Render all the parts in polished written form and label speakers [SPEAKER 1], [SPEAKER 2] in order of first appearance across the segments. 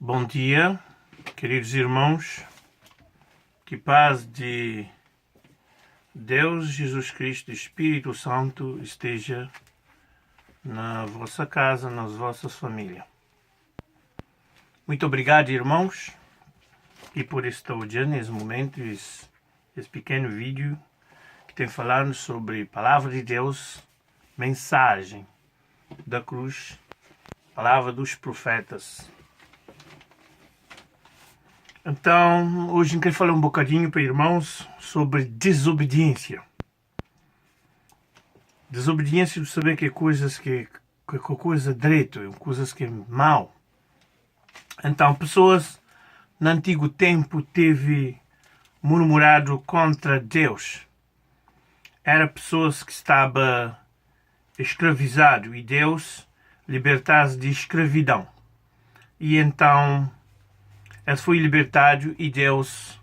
[SPEAKER 1] Bom dia, queridos irmãos, que paz de Deus, Jesus Cristo e Espírito Santo esteja na vossa casa, nas vossas famílias. Muito obrigado, irmãos, e por estar hoje, nesse momento, esse pequeno vídeo que tem falando sobre a Palavra de Deus, mensagem da cruz, Palavra dos profetas. Então, hoje eu quero falar um bocadinho para irmãos sobre desobediência. Desobediência, saber que é coisas que coisa direito, coisas que é mal. Então, pessoas no antigo tempo teve murmurado contra Deus. Eram pessoas que estavam escravizadas e Deus libertasse de escravidão. E então eles foi libertado e Deus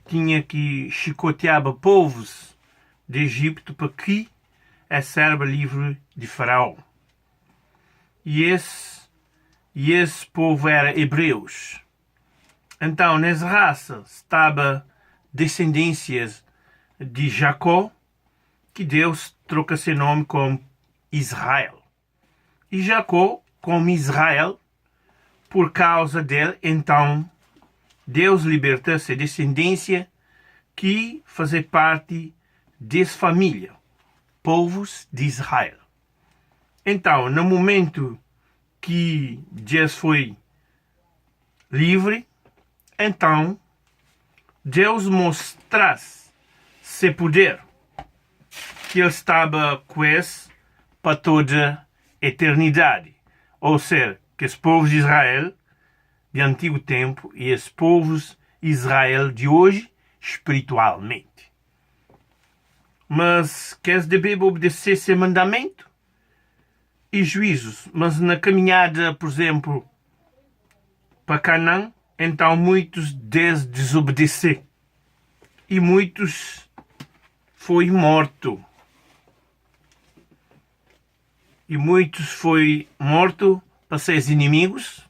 [SPEAKER 1] tinha que chicotear povos de Egito para que seja livre de Faraó. E esse povo era hebreus. Então, nessa raça estava descendências de Jacó, que Deus troca seu nome como Israel. E Jacó, como Israel, por causa dele, então, Deus liberta essa descendência que fazia parte dessa família, povos de Israel. Então, no momento que Deus foi livre, então, Deus mostrasse seu poder, que ele estava com esse para toda a eternidade. Ou seja, que os povos de Israel de antigo tempo e os povos de Israel de hoje, espiritualmente. Mas que eles devem obedecer esse mandamento e juízos. Mas na caminhada, por exemplo, para Canaã, então muitos desobedeceram. E muitos foi morto. E muitos foi morto para seus inimigos.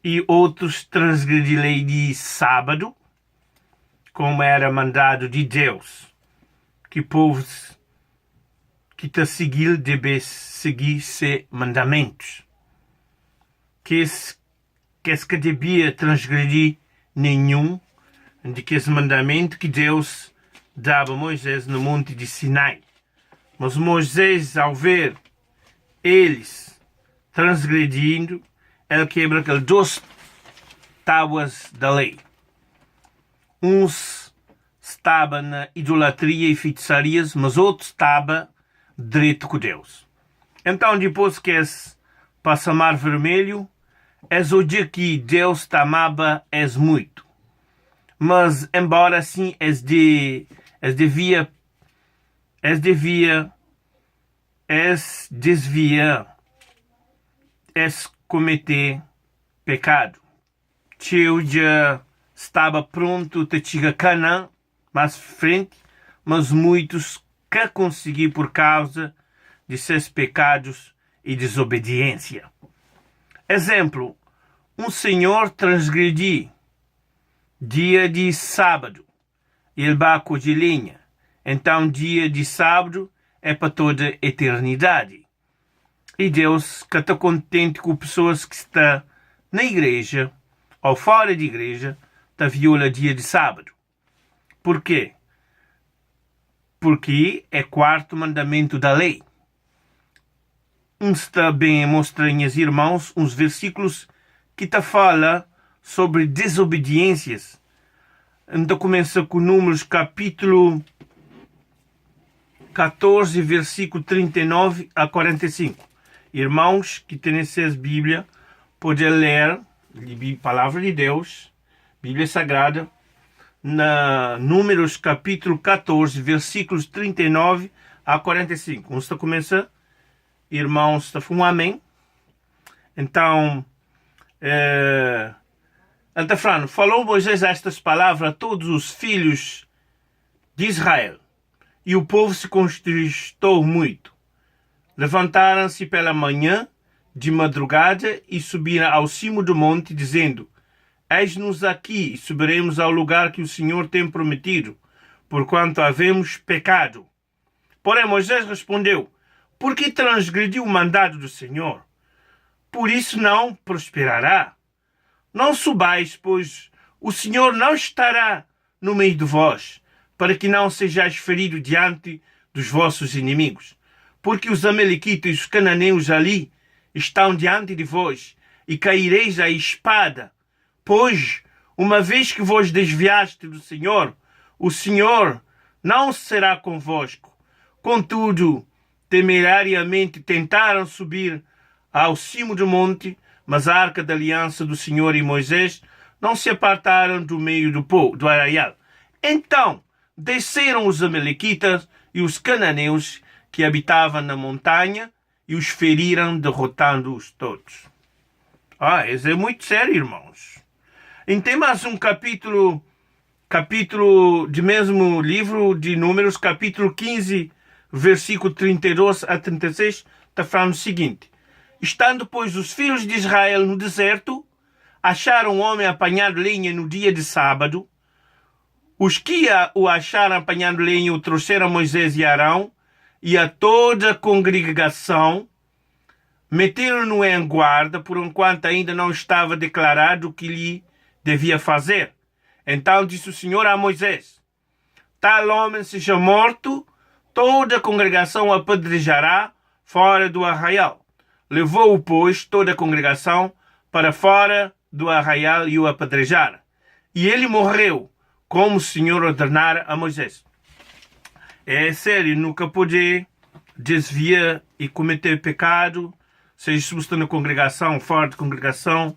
[SPEAKER 1] E outros transgrediram a lei de sábado, como era mandado de Deus. Que povos que te seguir devem seguir seus mandamentos. Que devia transgredir nenhum de que esse mandamento que Deus dava a Moisés no monte de Sinai. Mas Moisés, ao ver eles transgredindo, ele quebra aquelas duas tábuas da lei. Uns estavam na idolatria e feitiçarias, mas outros estavam direito com Deus. Então, depois que eles passam o mar vermelho, eles hoje que Deus te amava muito. Mas, embora assim, eles desviar cometer pecado. Eu já estava pronto para chegar a Canaã mais frente, mas muitos que conseguiram por causa de seus pecados e desobediência. Exemplo, um senhor transgrediu dia de sábado, ele baco de linha. Então, dia de sábado é para toda a eternidade. E Deus que está contente com pessoas que estão na igreja ou fora de igreja, está viola dia de sábado. Por quê? Porque é quarto mandamento da lei. Está bem mostrar, meus irmãos, uns versículos que te fala sobre desobediências. Então começa com Números capítulo 14, versículo 39 a 45. Irmãos que têm essas Bíblias, podem ler a Palavra de Deus, Bíblia Sagrada, na Números capítulo 14, versículos 39 a 45. Vamos começar, irmãos, está um amém. Então, ele está falando, falou Moisés estas palavras a todos os filhos de Israel, e o povo se contristou muito. Levantaram-se pela manhã, de madrugada e subiram ao cimo do monte, dizendo: Eis-nos aqui, e subiremos ao lugar que o Senhor tem prometido, porquanto havemos pecado. Porém Moisés respondeu: Por que transgrediu o mandado do Senhor? Por isso não prosperará. Não subais, pois o Senhor não estará no meio de vós, para que não sejais ferido diante dos vossos inimigos. Porque os amalequitas e os cananeus ali estão diante de vós, e caireis à espada. Pois, uma vez que vos desviaste do Senhor, o Senhor não será convosco. Contudo, temerariamente tentaram subir ao cimo do monte, mas a arca da aliança do Senhor e Moisés não se apartaram do meio do arraial. Então desceram os amalequitas e os cananeus que habitavam na montanha e os feriram, derrotando-os todos. Isso é muito sério, irmãos. E tem mais um capítulo de mesmo livro de Números, capítulo 15, versículo 32 a 36, está falando o seguinte: Estando, pois, os filhos de Israel no deserto, acharam um homem apanhando lenha no dia de sábado. Os que o acharam apanhando lenha o trouxeram a Moisés e Arão e a toda a congregação, meteram-no em guarda, por enquanto ainda não estava declarado o que lhe devia fazer. Então disse o Senhor a Moisés: Tal homem seja morto, toda a congregação o apedrejará fora do arraial. Levou-o, pois, toda a congregação para fora do arraial e o apedrejaram. E ele morreu, como o Senhor ordenara a Moisés. É sério, nunca pode desviar e cometer pecado, seja se está na congregação, fora da congregação.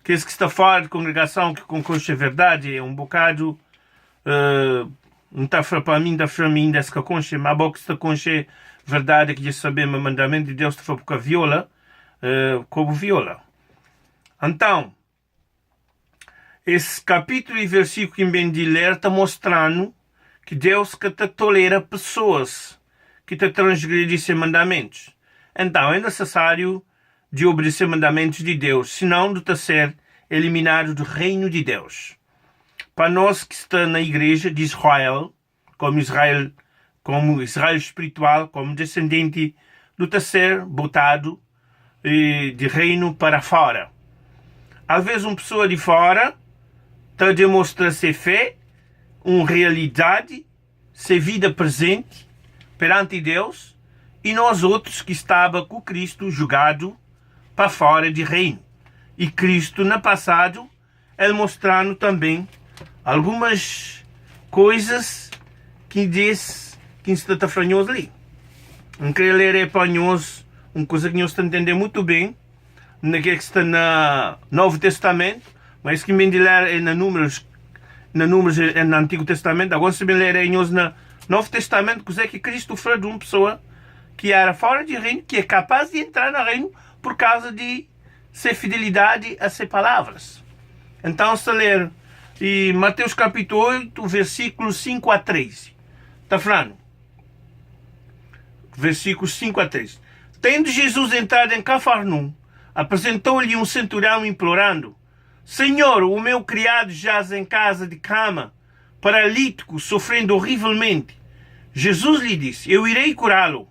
[SPEAKER 1] Que esse que está fora da congregação, que concoche a verdade, é um bocado, não está para mim, está para mim, desse que conche, mas a boca está conche verdade, que já sabemos, o mandamento de Deus está para viola, como viola. Então, esse capítulo e versículo que bem de ler está mostrando que Deus que te tolera pessoas que te transgredem seus mandamentos. Então, é necessário de obedecer mandamentos de Deus, senão de ser eliminado do reino de Deus. Para nós que estamos na igreja de Israel, como Israel espiritual, como descendente, de ser botado de reino para fora. Às vezes uma pessoa de fora está demonstrando ser fé, uma realidade, ser vida presente perante Deus, e nós outros que estava com Cristo julgado para fora de reino. E Cristo, no passado, ele mostrando também algumas coisas que diz que está falando ali. Não quero ler espanhos, uma coisa que nós estamos entendendo muito bem, naquele que está no Novo Testamento, mas que bem de ler é na Números é no Antigo Testamento. Agora se bem ler é no Novo Testamento, que é que Cristo falou de uma pessoa que era fora de reino, que é capaz de entrar no reino por causa de ser fidelidade a ser palavras. Então, se ler em Mateus capítulo 8, versículos 5 a 13, está falando, versículos 5 a 13. Tendo Jesus entrado em Cafarnaum, apresentou-lhe um centurião implorando: Senhor, o meu criado jaz em casa de cama, paralítico, sofrendo horrivelmente. Jesus lhe disse: Eu irei curá-lo.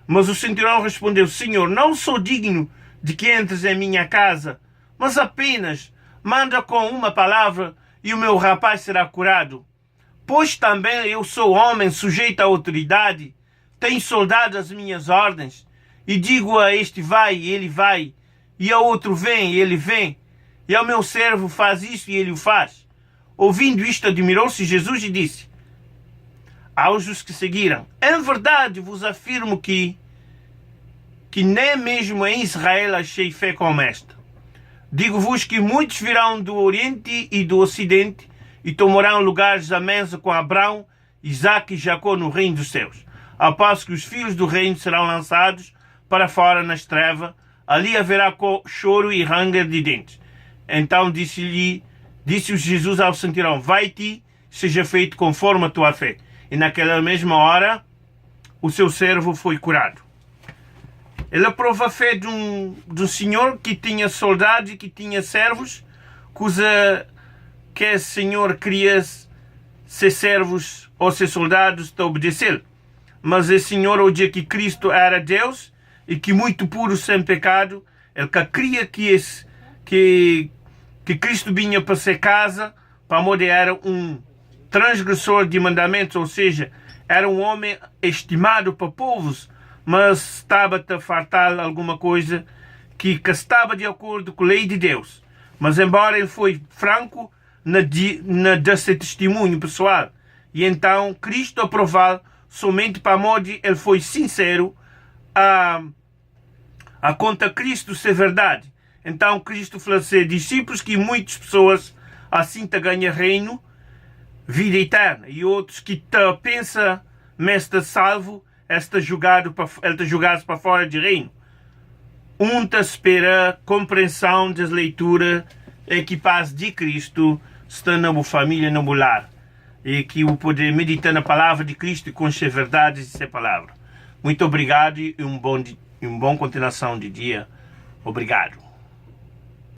[SPEAKER 1] Mas o centurião respondeu: Senhor, não sou digno de que entres em minha casa, mas apenas manda com uma palavra e o meu rapaz será curado. Pois também eu sou homem sujeito à autoridade, tenho soldados às minhas ordens, e digo a este vai e ele vai, e ao outro vem e ele vem, e ao meu servo faz isso e ele o faz. Ouvindo isto, admirou-se Jesus e disse aos os que seguiram: Em verdade vos afirmo que nem mesmo em Israel achei fé como esta. Digo-vos que muitos virão do Oriente e do Ocidente e tomarão lugares à mesa com Abraão, Isaque e Jacó no reino dos céus. Ao passo que os filhos do reino serão lançados para fora nas trevas, ali haverá choro e ranger de dentes. Então disse Jesus ao centurião: Vai-te, seja feito conforme a tua fé. E naquela mesma hora o seu servo foi curado. Ele aprova a fé de um senhor que tinha soldados e que tinha servos, cuja que o senhor queria ser servos ou ser soldados de obedecer. Mas o senhor, ao dia que Cristo era Deus e que muito puro sem pecado, ele queria que Cristo vinha para ser casa, para onde era um transgressor de mandamentos, ou seja, era um homem estimado para povos, mas estava a faltar alguma coisa que estava de acordo com a lei de Deus. Mas embora ele foi franco na desse testemunho pessoal, e então Cristo aprovou somente para onde ele foi sincero a conta Cristo ser verdade. Então Cristo falou ser discípulos que muitas pessoas assim ganham reino, vida eterna, e outros que pensam mestre salvo, ele está jogado para fora de reino. Te espera compreensão das leituras e que paz de Cristo está na família, no lar, e que o poder meditar na palavra de Cristo e conhecer verdades de sua palavra. Muito obrigado e uma boa continuação de dia. Obrigado.